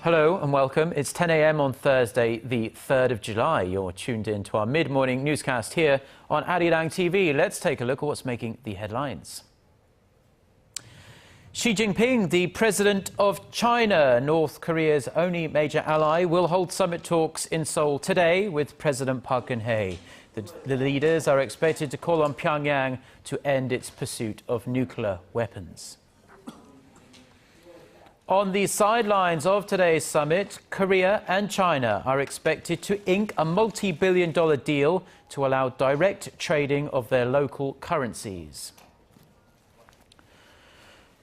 Hello and welcome. It's 10 a.m. on Thursday, the 3rd of July. You're tuned in to our mid-morning newscast here on ARIRANG TV. Let's take a look at what's making the headlines. Xi Jinping, the president of China, North Korea's only major ally, will hold summit talks in Seoul today with President Park Geun-hye. The leaders are expected to call on Pyongyang to end its pursuit of nuclear weapons. On the sidelines of today's summit, Korea and China are expected to ink a multi-billion-dollar deal to allow direct trading of their local currencies.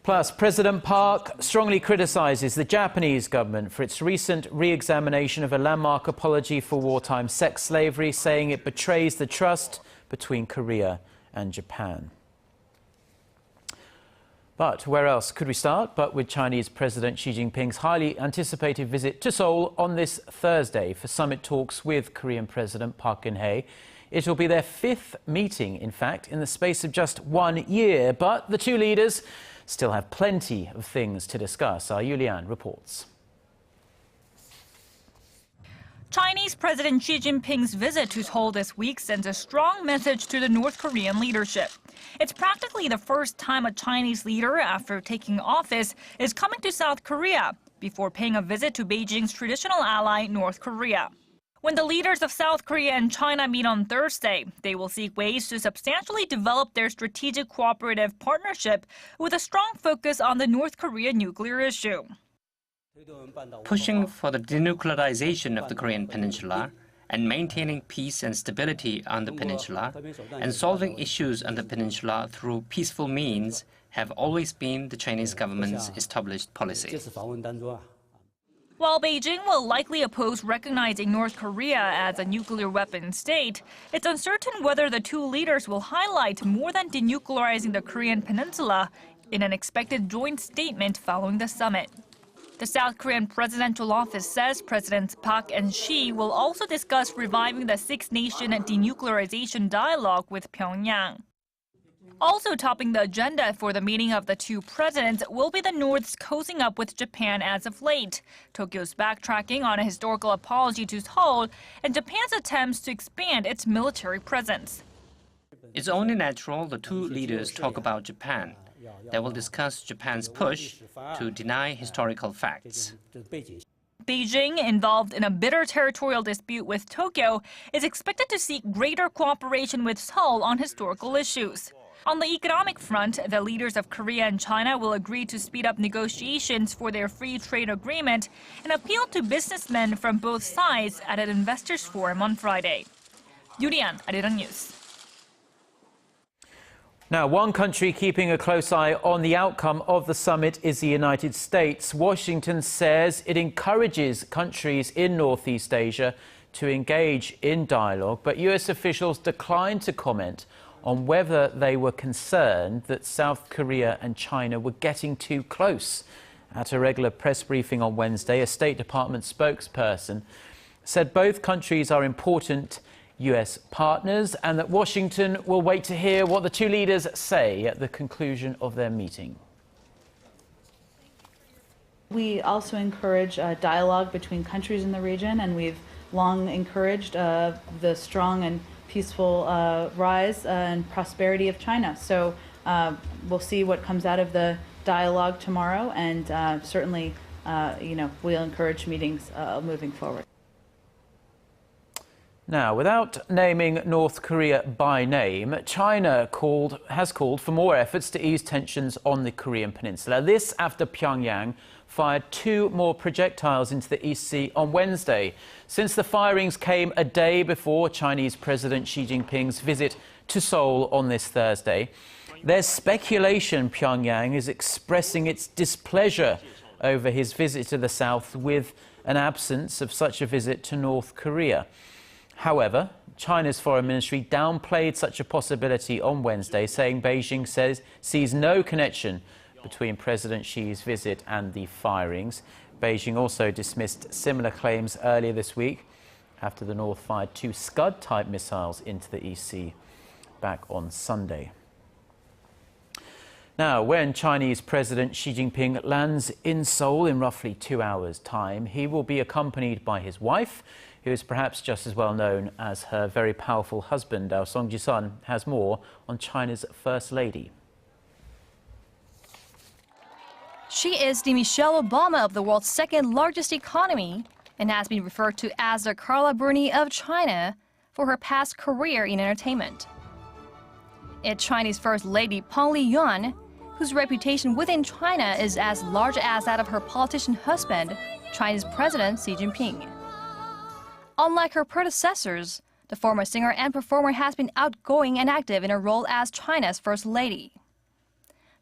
Plus, President Park strongly criticizes the Japanese government for its recent re-examination of a landmark apology for wartime sex slavery, saying it betrays the trust between Korea and Japan. But where else could we start but with Chinese President Xi Jinping's highly anticipated visit to Seoul on this Thursday for summit talks with Korean President Park Geun-hye. It will be their fifth meeting, in fact, in the space of just 1 year. But the two leaders still have plenty of things to discuss. Our Yulian reports. Chinese President Xi Jinping's visit to Seoul this week sends a strong message to the North Korean leadership. It's practically the first time a Chinese leader, after taking office, is coming to South Korea before paying a visit to Beijing's traditional ally, North Korea. When the leaders of South Korea and China meet on Thursday, they will seek ways to substantially develop their strategic cooperative partnership with a strong focus on the North Korea nuclear issue. Pushing for the denuclearization of the Korean peninsula and maintaining peace and stability on the peninsula and solving issues on the peninsula through peaceful means have always been the Chinese government's established policy. While Beijing will likely oppose recognizing North Korea as a nuclear weapon state, it's uncertain whether the two leaders will highlight more than denuclearizing the Korean peninsula in an expected joint statement following the summit. The South Korean presidential office says Presidents Park and Xi will also discuss reviving the six-nation denuclearization dialogue with Pyongyang. Also topping the agenda for the meeting of the two presidents will be the North's cozying up with Japan as of late, Tokyo's backtracking on a historical apology to Seoul, and Japan's attempts to expand its military presence. It's only natural the two leaders talk about Japan. They will discuss Japan's push to deny historical facts. Beijing, involved in a bitter territorial dispute with Tokyo, is expected to seek greater cooperation with Seoul on historical issues. On the economic front, the leaders of Korea and China will agree to speed up negotiations for their free trade agreement and appeal to businessmen from both sides at an investors' forum on Friday. Yulian, ARIRANG News. Now, one country keeping a close eye on the outcome of the summit is the United States. Washington says it encourages countries in Northeast Asia to engage in dialogue, but U.S. officials declined to comment on whether they were concerned that South Korea and China were getting too close. At a regular press briefing on Wednesday, a State Department spokesperson said both countries are important U.S. partners and that Washington will wait to hear what the two leaders say at the conclusion of their meeting. We also encourage dialogue between countries in the region, and we've long encouraged the strong and peaceful rise and prosperity of China. So we'll see what comes out of the dialogue tomorrow, and certainly, we'll encourage meetings moving forward. Now, without naming North Korea by name, China has called for more efforts to ease tensions on the Korean peninsula. This after Pyongyang fired 2 more projectiles into the East Sea on Wednesday. Since the firings came a day before Chinese President Xi Jinping's visit to Seoul on this Thursday, there's speculation Pyongyang is expressing its displeasure over his visit to the South with an absence of such a visit to North Korea. However, China's foreign ministry downplayed such a possibility on Wednesday, saying Beijing sees no connection between President Xi's visit and the firings. Beijing also dismissed similar claims earlier this week after the North fired 2 Scud-type missiles into the East Sea back on Sunday. Now, when Chinese President Xi Jinping lands in Seoul in roughly 2 hours' time, he will be accompanied by his wife, who is perhaps just as well known as her very powerful husband. Our Song Ji-sun has more on China's First Lady. She is the Michelle Obama of the world's second largest economy and has been referred to as the Carla Bruni of China for her past career in entertainment. It's Chinese First Lady Peng Liyuan, whose reputation within China is as large as that of her politician husband, Chinese President Xi Jinping. Unlike her predecessors, the former singer and performer has been outgoing and active in her role as China's First Lady.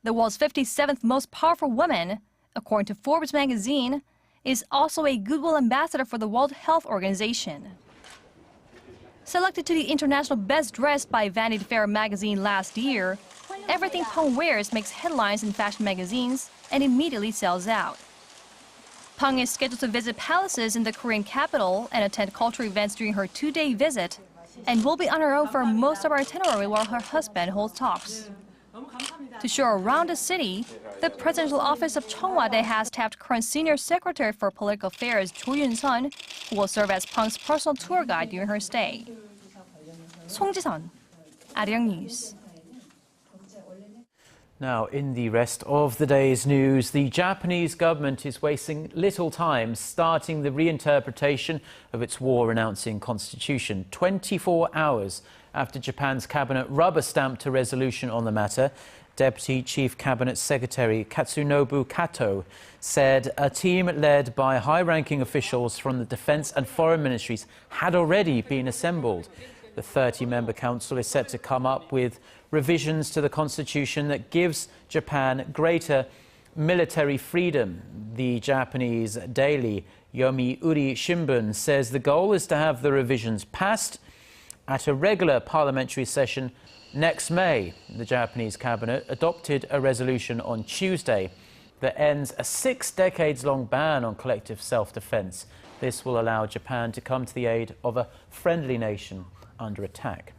The world's 57th most powerful woman, according to Forbes magazine, is also a goodwill ambassador for the World Health Organization. Selected to the International Best Dressed by Vanity Fair magazine last year, everything Peng wears makes headlines in fashion magazines and immediately sells out. Peng is scheduled to visit palaces in the Korean capital and attend cultural events during her 2-day visit, and will be on her own for most of her itinerary while her husband holds talks. To show around the city, the presidential office of Cheongwade has tapped current senior secretary for political affairs Cho Yun-sun, who will serve as Peng's personal tour guide during her stay. Song Ji-sun, ARIRANG News. Now, in the rest of the day's news, the Japanese government is wasting little time starting the reinterpretation of its war-renouncing constitution. 24 hours after Japan's cabinet rubber-stamped a resolution on the matter, Deputy Chief Cabinet Secretary Katsunobu Kato said a team led by high-ranking officials from the Defense and Foreign Ministries had already been assembled. The 30-member council is set to come up with revisions to the constitution that gives Japan greater military freedom. The Japanese daily Yomiuri Shimbun says the goal is to have the revisions passed at a regular parliamentary session next May. The Japanese cabinet adopted a resolution on Tuesday that ends a 6 decades-long ban on collective self-defense. This will allow Japan to come to the aid of a friendly nation under attack.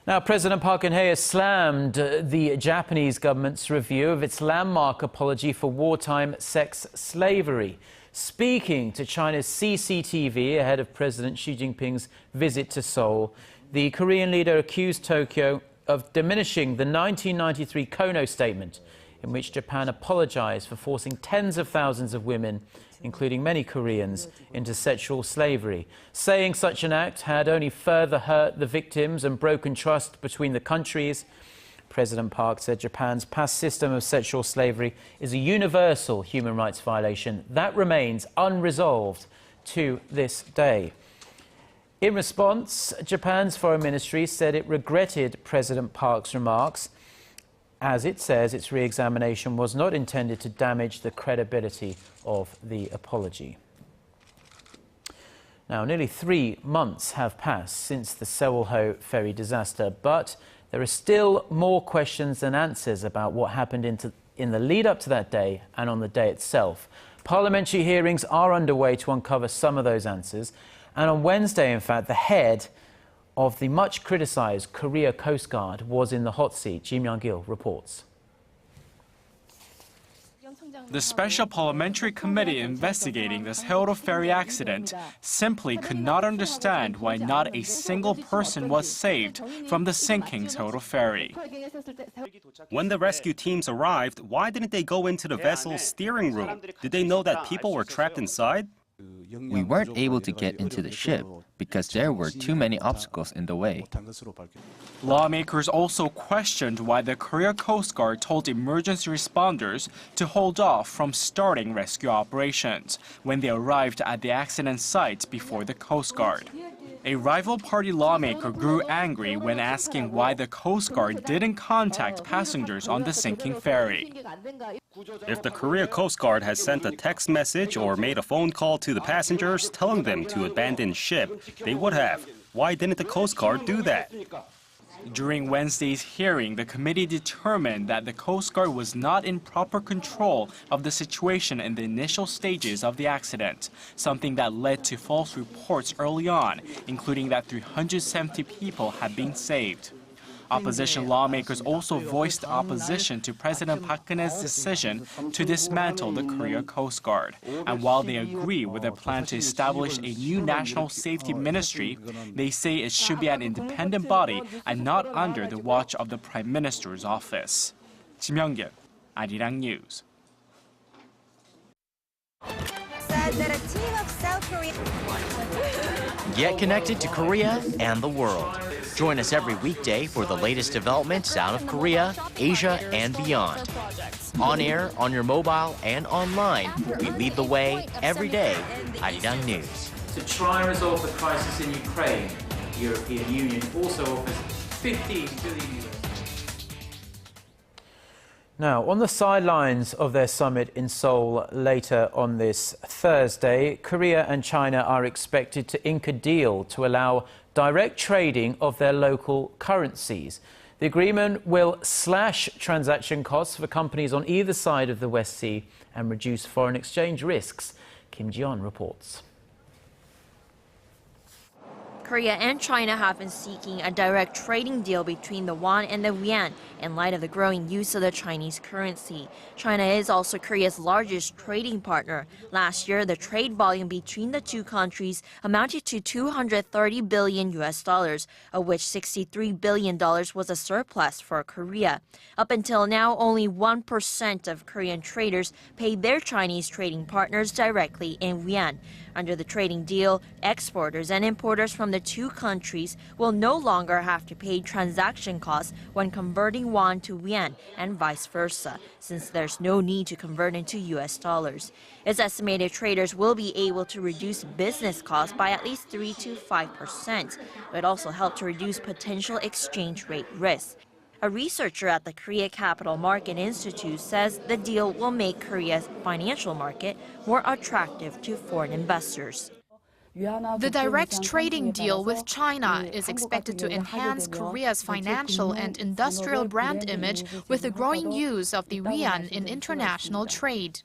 Now, President Park Geun-hye has slammed the Japanese government's review of its landmark apology for wartime sex slavery. Speaking to China's CCTV ahead of President Xi Jinping's visit to Seoul, the Korean leader accused Tokyo of diminishing the 1993 Kono statement, in which Japan apologized for forcing tens of thousands of women, including many Koreans, into sexual slavery, saying such an act had only further hurt the victims and broken trust between the countries. President Park said Japan's past system of sexual slavery is a universal human rights violation that remains unresolved to this day. In response, Japan's foreign ministry said it regretted President Park's remarks, as it says its re-examination was not intended to damage the credibility of the apology. Now, nearly 3 months have passed since the Seoul-Ho ferry disaster, but there are still more questions than answers about what happened in the lead-up to that day and on the day itself. Parliamentary hearings are underway to uncover some of those answers, and on Wednesday, in fact, the head of the much-criticised Korea Coast Guard was in the hot seat. Ji Myung-gil reports. The Special Parliamentary Committee investigating the Seoul ferry accident simply could not understand why not a single person was saved from the sinking Seoul ferry. When the rescue teams arrived, why didn't they go into the vessel's steering room? Did they know that people were trapped inside? We weren't able to get into the ship because there were too many obstacles in the way. Lawmakers also questioned why the Korea Coast Guard told emergency responders to hold off from starting rescue operations when they arrived at the accident site before the Coast Guard. A rival party lawmaker grew angry when asking why the Coast Guard didn't contact passengers on the sinking ferry. If the Korea Coast Guard has sent a text message or made a phone call to the passengers telling them to abandon ship, they would have. Why didn't the Coast Guard do that? During Wednesday's hearing, the committee determined that the Coast Guard was not in proper control of the situation in the initial stages of the accident, something that led to false reports early on, including that 370 people had been saved. Opposition lawmakers also voiced opposition to President Park Geun-hye's decision to dismantle the Korea Coast Guard. And while they agree with their plan to establish a new national safety ministry, they say it should be an independent body and not under the watch of the Prime Minister's office. Kim Young-gyun, ARIRANG News. Said that a team of South Korea. Get connected to Korea and the world. Join us every weekday for the latest developments out of Korea, Asia, and beyond. On air, on your mobile, and online, we lead the way every day. ARIRANG News. To try and resolve the crisis in Ukraine, the European Union also offers $15 billion. Now, on the sidelines of their summit in Seoul later on this Thursday, Korea and China are expected to ink a deal to allow direct trading of their local currencies. The agreement will slash transaction costs for companies on either side of the West Sea and reduce foreign exchange risks. Kim Ji-yeon reports. Korea and China have been seeking a direct trading deal between the won and the yuan in light of the growing use of the Chinese currency. China is also Korea's largest trading partner. Last year, the trade volume between the two countries amounted to $230 billion, of which $63 billion was a surplus for Korea. Up until now, only 1% of Korean traders paid their Chinese trading partners directly in yuan. Under the trading deal, exporters and importers from the two countries will no longer have to pay transaction costs when converting won to yuan and vice versa, since there's no need to convert into US dollars. It's estimated traders will be able to reduce business costs by at least 3 to 5%. It would also help to reduce potential exchange rate risks. A researcher at the Korea Capital Market Institute says the deal will make Korea's financial market more attractive to foreign investors. The direct trading deal with China is expected to enhance Korea's financial and industrial brand image with the growing use of the yuan in international trade.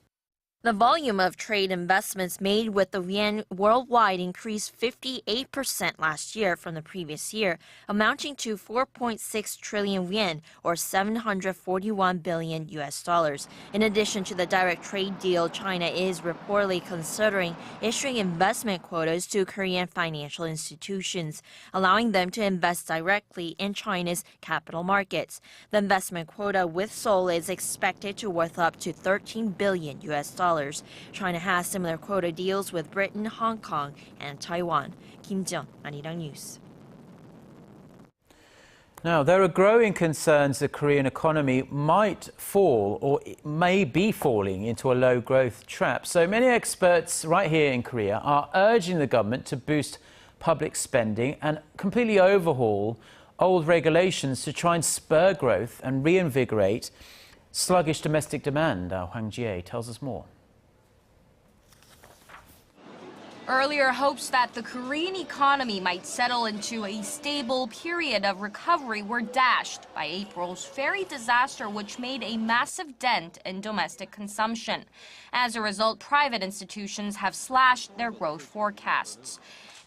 The volume of trade investments made with the yuan worldwide increased 58% last year from the previous year, amounting to 4.6 trillion yuan or $741 billion. In addition to the direct trade deal, China is reportedly considering issuing investment quotas to Korean financial institutions, allowing them to invest directly in China's capital markets. The investment quota with Seoul is expected to worth up to $13 billion. China has similar quota deals with Britain, Hong Kong, and Taiwan. Kim Ji-yeon, ARIRANG News. Now, there are growing concerns the Korean economy might fall or may be falling into a low-growth trap. So many experts right here in Korea are urging the government to boost public spending and completely overhaul old regulations to try and spur growth and reinvigorate sluggish domestic demand. Hwang Ji-ae tells us more. Earlier hopes that the Korean economy might settle into a stable period of recovery were dashed by April's ferry disaster, which made a massive dent in domestic consumption. As a result, private institutions have slashed their growth forecasts.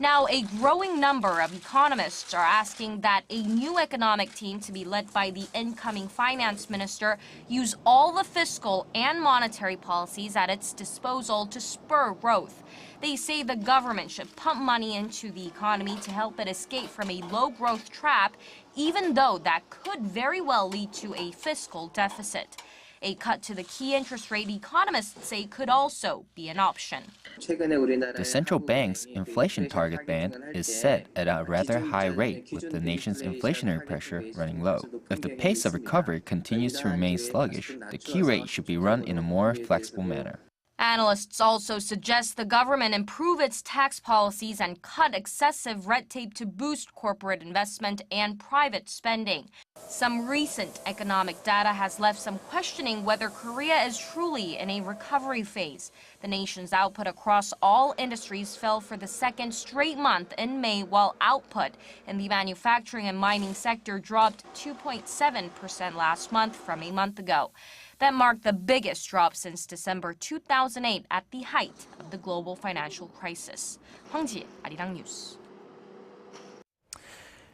Now, a growing number of economists are asking that a new economic team to be led by the incoming finance minister use all the fiscal and monetary policies at its disposal to spur growth. They say the government should pump money into the economy to help it escape from a low-growth trap, even though that could very well lead to a fiscal deficit. A cut to the key interest rate, economists say, could also be an option. The central bank's inflation target band is set at a rather high rate, with the nation's inflationary pressure running low. If the pace of recovery continues to remain sluggish, the key rate should be run in a more flexible manner. Analysts also suggest the government improve its tax policies and cut excessive red tape to boost corporate investment and private spending. Some recent economic data has left some questioning whether Korea is truly in a recovery phase. The nation's output across all industries fell for the second straight month in May, while output in the manufacturing and mining sector dropped 2.7% last month from a month ago. That marked the biggest drop since December 2008 at the height of the global financial crisis. Hwang Ji-ae, ARIRANG News.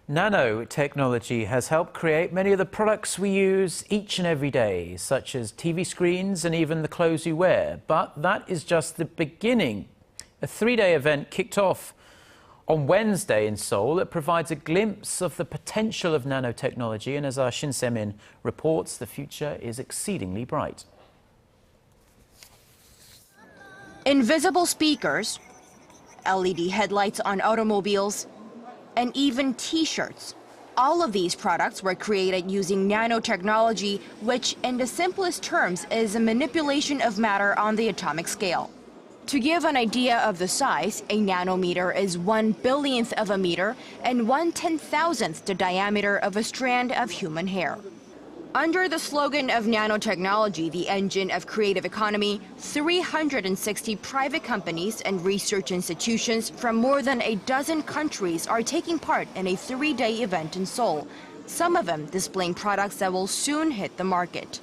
Nanotechnology has helped create many of the products we use each and every day, such as TV screens and even the clothes you wear. But that is just the beginning. A 3-day event kicked off on Wednesday in Seoul that provides a glimpse of the potential of nanotechnology. And as our Shin Se-min reports, the future is exceedingly bright. Invisible speakers, LED headlights on automobiles, and even T-shirts. All of these products were created using nanotechnology, which in the simplest terms is a manipulation of matter on the atomic scale. To give an idea of the size, a nanometer is 1/billionth of a meter and 1/10,000th the diameter of a strand of human hair. Under the slogan of nanotechnology, the engine of creative economy, 360 private companies and research institutions from more than a dozen countries are taking part in a 3-day event in Seoul, some of them displaying products that will soon hit the market.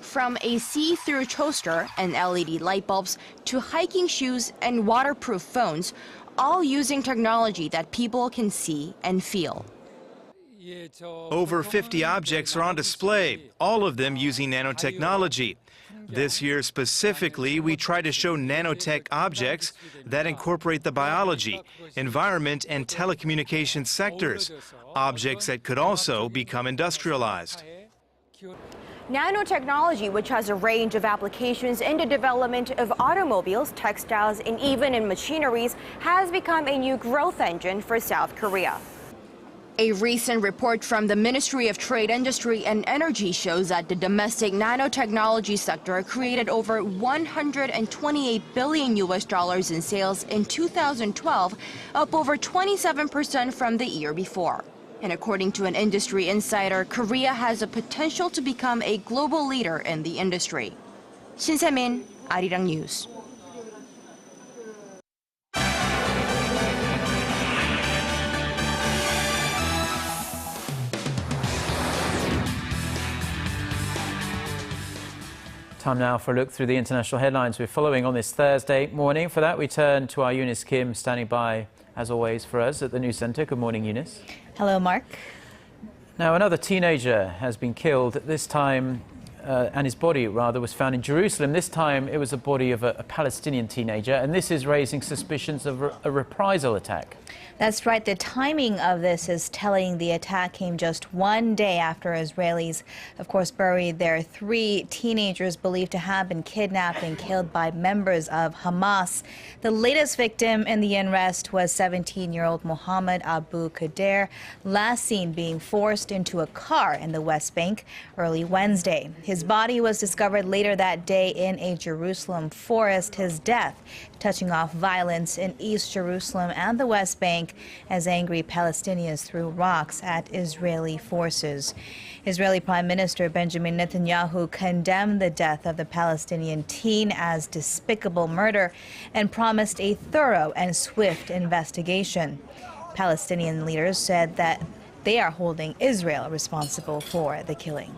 From a see-through toaster and LED light bulbs to hiking shoes and waterproof phones, all using technology that people can see and feel. Over 50 objects are on display, all of them using nanotechnology. This year specifically, we try to show nanotech objects that incorporate the biology, environment, and telecommunications sectors, objects that could also become industrialized. Nanotechnology, which has a range of applications in the development of automobiles, textiles, and even in machineries, has become a new growth engine for South Korea. A recent report from the Ministry of Trade, Industry and Energy shows that the domestic nanotechnology sector created over $128 billion in sales in 2012, up over 27% from the year before. And according to an industry insider, Korea has the potential to become a global leader in the industry. Shin Se-min, ARIRANG News. Time now for a look through the international headlines we're following on this Thursday morning. For that, we turn to our Eunice Kim, standing by, as always, for us at the News Centre. Good morning, Eunice. Hello, Mark. Now, another teenager has been killed, this time, and his body, rather, was found in Jerusalem. This time, it was the body of a Palestinian teenager, and this is raising suspicions of a reprisal attack. That's right. The timing of this is telling. The attack came just one day after Israelis, of course, buried their 3 teenagers believed to have been kidnapped and killed by members of Hamas. The latest victim in the unrest was 17-year-old Mohammed Abu Qadir, last seen being forced into a car in the West Bank early Wednesday. His body was discovered later that day in a Jerusalem forest. His death touching off violence in East Jerusalem and the West Bank as angry Palestinians threw rocks at Israeli forces. Israeli Prime Minister Benjamin Netanyahu condemned the death of the Palestinian teen as despicable murder and promised a thorough and swift investigation. Palestinian leaders said that they are holding Israel responsible for the killing.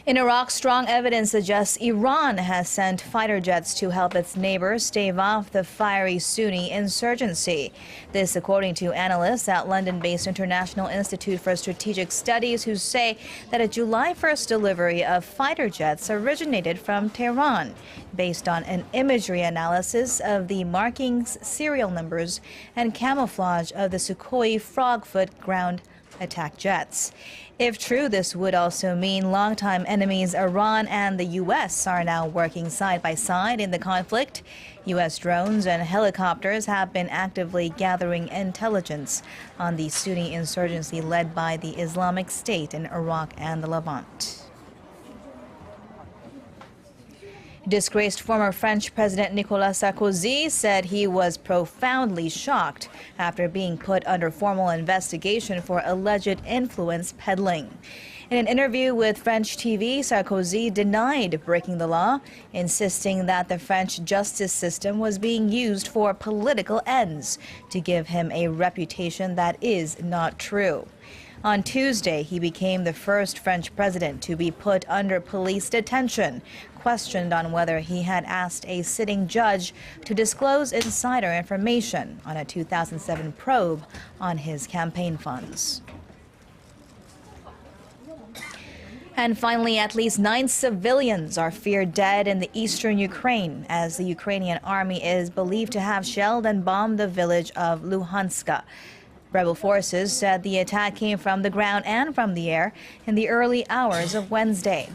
In Iraq, strong evidence suggests Iran has sent fighter jets to help its neighbors stave off the fiery Sunni insurgency. This, according to analysts at London-based International Institute for Strategic Studies, who say that a July 1st delivery of fighter jets originated from Tehran, based on an imagery analysis of the markings, serial numbers, and camouflage of the Sukhoi Frogfoot ground attack jets. If true, this would also mean longtime enemies Iran and the U.S. are now working side by side in the conflict. U.S. drones and helicopters have been actively gathering intelligence on the Sunni insurgency led by the Islamic State in Iraq and the Levant. Disgraced former French President Nicolas Sarkozy said he was profoundly shocked after being put under formal investigation for alleged influence peddling. In an interview with French TV, Sarkozy denied breaking the law, insisting that the French justice system was being used for political ends to give him a reputation that is not true. On Tuesday, he became the first French president to be put under police detention, questioned on whether he had asked a sitting judge to disclose insider information on a 2007 probe on his campaign funds. And finally, at least 9 civilians are feared dead in the eastern Ukraine, as the Ukrainian army is believed to have shelled and bombed the village of Luhansk. Rebel forces said the attack came from the ground and from the air in the early hours of Wednesday.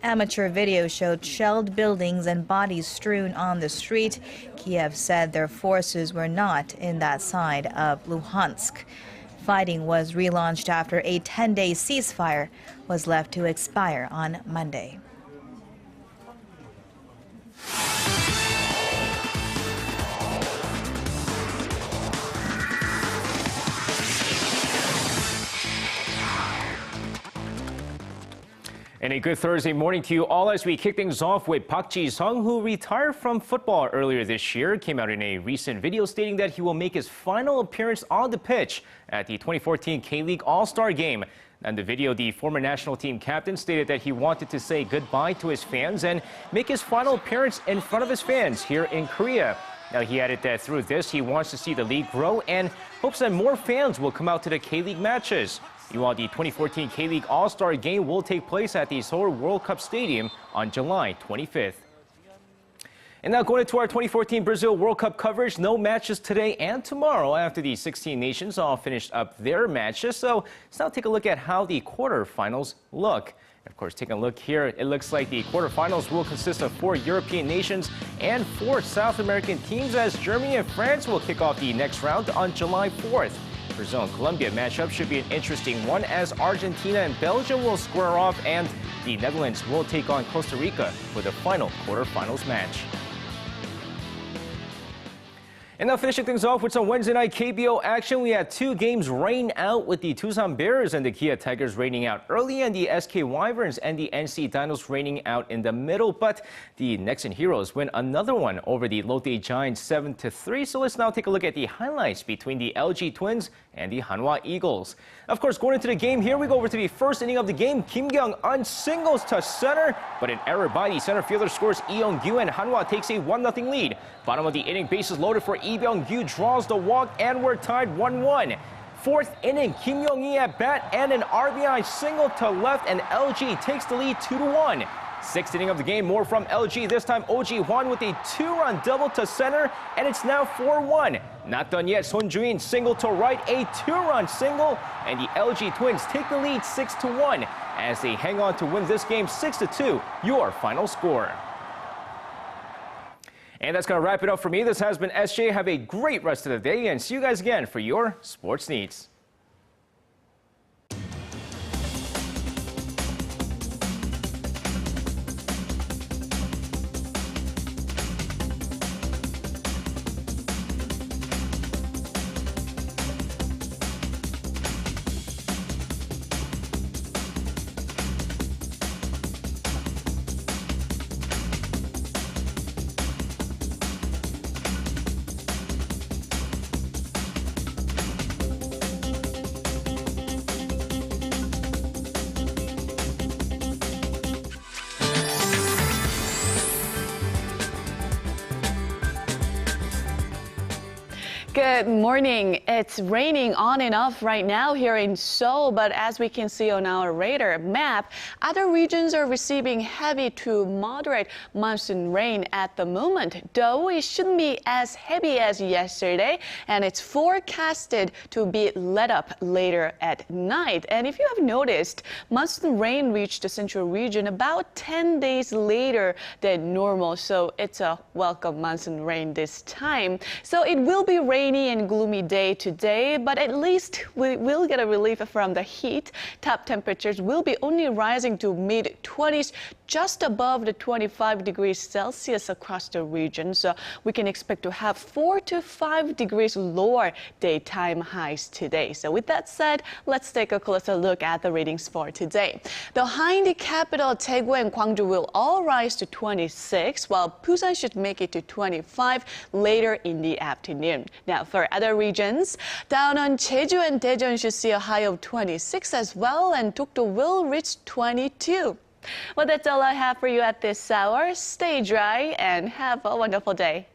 Amateur video showed shelled buildings and bodies strewn on the street. Kiev said their forces were not in that side of Luhansk. Fighting was relaunched after a 10-day ceasefire was left to expire on Monday. And a good Thursday morning to you all as we kick things off with Park Ji-sung, who retired from football earlier this year, came out in a recent video stating that he will make his final appearance on the pitch at the 2014 K-League All-Star Game. In the video, the former national team captain stated that he wanted to say goodbye to his fans and make his final appearance in front of his fans here in Korea. Now, he added that through this, he wants to see the league grow and hopes that more fans will come out to the K-League matches. Meanwhile, the 2014 K-League All-Star Game will take place at the Seoul World Cup Stadium on July 25th. And now going into our 2014 Brazil World Cup coverage, no matches today and tomorrow after the 16 nations all finished up their matches. So let's now take a look at how the quarterfinals look. Of course, taking a look here, it looks like the quarterfinals will consist of 4 European nations and 4 South American teams, as Germany and France will kick off the next round on July 4th. Brazil and Colombia matchup should be an interesting one, as Argentina and Belgium will square off and the Netherlands will take on Costa Rica for the final quarterfinals match. And now finishing things off with some Wednesday night KBO action, we had 2 games rain out, with the Tucson Bears and the Kia Tigers raining out early and the SK Wyverns and the NC Dinos raining out in the middle. But the Nexen Heroes win another one over the Lotte Giants 7-3. So let's now take a look at the highlights between the LG Twins and the Hanwha Eagles. Of course, going into the game here, we go over to the first inning of the game. Kim Kyung-un singles to center, but an error by the center fielder scores Lee Young-gyu, and Hanwha takes a 1-0 lead. Bottom of the inning, bases loaded for Lee Byung-gyu, draws the walk, and we're tied 1-1. Fourth inning, Kim Yong-hee at bat and an RBI single to left, and LG takes the lead 2-1. Sixth inning of the game, more from LG. This time, Oh-ji Hwan with a 2-run double to center, and it's now 4-1. Not done yet. Son Ju-in single to right, a 2-run single, and the LG Twins take the lead 6-1 as they hang on to win this game 6-2. Your final score. And that's going to wrap it up for me. This has been SJ. Have a great rest of the day, and see you guys again for your sports needs. Good morning. It's raining on and off right now here in Seoul, but as we can see on our radar map, other regions are receiving heavy to moderate monsoon rain at the moment, though it shouldn't be as heavy as yesterday, and it's forecasted to be let up later at night. And if you have noticed, monsoon rain reached the central region about 10 days later than normal, so it's a welcome monsoon rain this time. So it will be rainy and gloomy day today, but at least we will get a relief from the heat. Top temperatures will be only rising to mid-20s, just above the 25 degrees Celsius across the region. So we can expect to have 4 to 5 degrees lower daytime highs today. So with that said, let's take a closer look at the readings for today. The high in the capital, Daegu and Gwangju, will all rise to 26, while Busan should make it to 25 later in the afternoon. Now, Now, for other regions, down on Jeju and Daejeon should see a high of 26 as well, and Dokdo will reach 22. Well, that's all I have for you at this hour. Stay dry and have a wonderful day.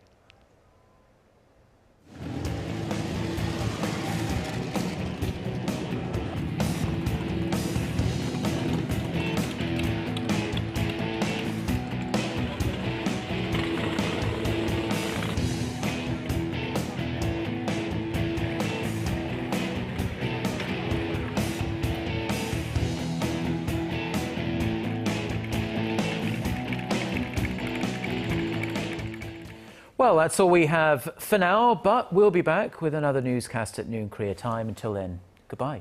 Well, that's all we have for now, but we'll be back with another newscast at noon Korea time. Until then, goodbye.